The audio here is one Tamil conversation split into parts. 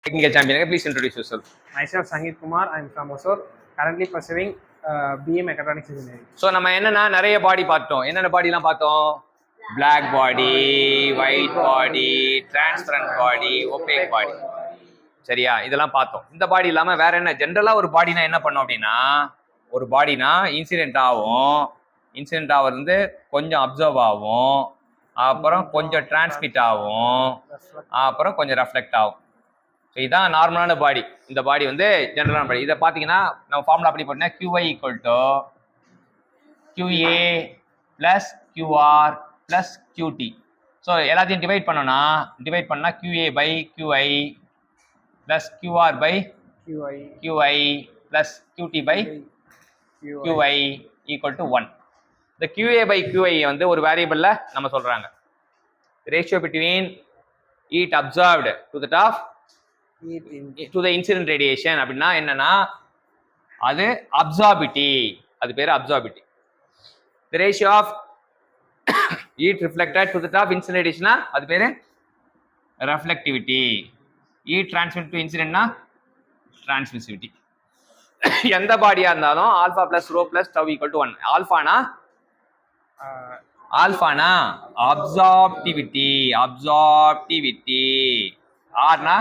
Technical champion. Please introduce yourself. Myself Sangeet Kumar. I am from Osor. Currently pursuing BA Mechatronics Engineering. So நம்ம என்னன்னா நிறைய பாடி பார்த்தோம். என்னென்ன பாடிலாம் பார்த்தோம்? Black body, white body, transparent body, opaque body. சரியா? இதெல்லாம் பார்த்தோம். இந்த பாடி இல்லாம வேற என்ன ஜெனரலா ஒரு பாடினா என்ன பண்ணோம் அப்படின்னா, ஒரு பாடினா இன்சிடென்ட் ஆகும். இன்சிடென்ட் ஆகிறது கொஞ்சம் அப்சர்வ் ஆகும். அப்புறம் கொஞ்சம் டிரான்ஸ்மிட் ஆகும். அப்புறம் கொஞ்சம் ரெஃப்ளெக்ட் ஆகும். ஸோ இதுதான் நார்மலான பாடி. இந்த பாடி வந்து ஜென்ரலான பாடி. இதை பார்த்தீங்கன்னா நம்ம ஃபார்முலா அப்படி போட்டோம்னா QI equal to QA plus QR plus QT. So எல்லாத்தையும் டிவைட் பண்ணால் QA by QI plus QR by QI plus QT by QI equal to 1. இந்த QA பை QI வந்து ஒரு வேரியபிளில் நம்ம சொல்கிறாங்க. Ratio between heat absorbed to the incident radiation அப்படின்னா என்னன்னா அது அப்சார்பிட்டி, அது பேர் அப்சார்பிட்டி. the ratio of heat reflected to the top incident radiation அது பேரு reflectivity. heat transmitted to incident transmissivity. எந்த பாடியா இருந்தாலும் alpha plus rho plus tau equal to 1. ஆல்பானா அப்சார்ப்டிவிட்டி, ஆர்னா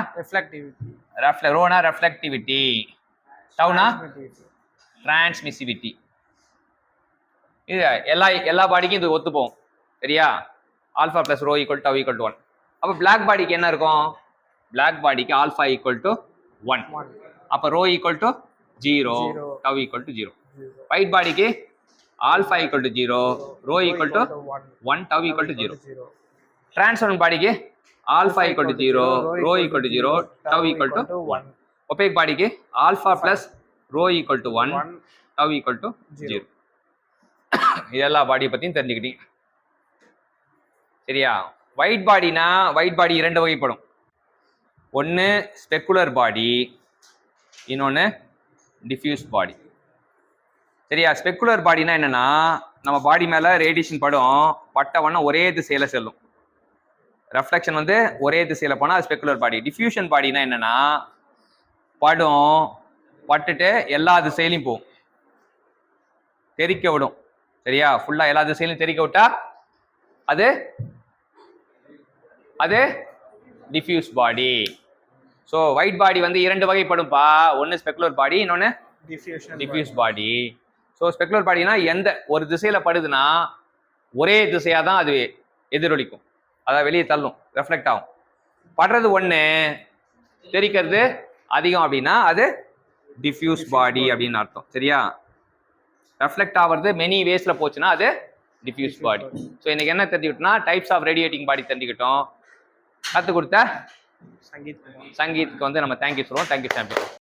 ரோனா ரெஃப்ளெக்டிவிட்டி, டவுனா டிரான்ஸ்மிசிவிட்டி. இது எல்லா பாடிக்கும் இது ஒத்து போகும். சரியா? Alpha plus rho equal tau equal to 1. அப்போ பிளாக் பாடிக்கு என்ன இருக்கும்? பிளாக் பாடிக்கு ஆல்ஃபா ஈக்குவல் டு 1, அப்போ rho equal to 0, tau equal to 0. White பாடிக்கு alpha equal to 0, rho equal to 1, tau equal to 0. Transparent பாடிக்கு alpha equal to 0, rho equal to 0, tau equal to 1. Opaque பாடிக்கு alpha plus rho equal to 1, tau equal to 0. இது எல்லா பாடியை பற்றியும் தெரிஞ்சுக்கிட்டீங்க. சரியா? ஒயிட் பாடினா ஒயிட் பாடி இரண்டு வகைப்படும். ஒன்று ஸ்பெக்குலர் பாடி, இன்னொன்று டிஃப்யூஸ் பாடி. சரியா? ஸ்பெக்குலர் பாடினா என்னன்னா நம்ம பாடி மேலே ரேடியேஷன் பட்டவொன்னே ஒரே திசையில செல்லும். ரெஃப்ளெக்ஷன் வந்து ஒரே திசையில போனால் அது ஸ்பெக்குலர் பாடி. டிஃப்யூஷன் பாடினா என்னன்னா பட்டுட்டு எல்லா திசையிலையும் போகும், தெறிக்க விடும். சரியா? ஃபுல்லா எல்லா திசையிலையும் தெறிக்க விட்டா அது டிஃப்யூஸ் பாடி. ஸோ ஒயிட் பாடி வந்து இரண்டு வகைப்படும்பா. ஒன்று ஸ்பெக்குலர் பாடி, இன்னொன்று டிஃப்யூஸ் பாடி. ஸோ ஸ்பெக்குலர் பாடினா எந்த ஒரு திசையில படுதுன்னா ஒரே திசையாக தான் அது எதிரொலிக்கும், அதாவது வெளியே தள்ளும், ரெஃப்ளெக்ட் ஆகும். படுறது ஒன்று, தெரிக்கிறது அதிகம் அப்படின்னா அது டிஃப்யூஸ் பாடி அப்படின்னு அர்த்தம். சரியா? ரெஃப்ளெக்ட் ஆகிறது மெனி வேஸ்ல போச்சுன்னா அது டிஃப்யூஸ் பாடி. ஸோ இன்னைக்கு என்ன தெரிஞ்சுக்கிட்டோம்னா டைப்ஸ் ஆஃப் ரேடியேட்டிங் பாடி தெரிஞ்சுக்கிட்டோம். கற்றுக் கொடுத்த சங்கீத்துக்கு வந்து நம்ம தேங்க்யூ சொல்லுவோம். Thank you champion.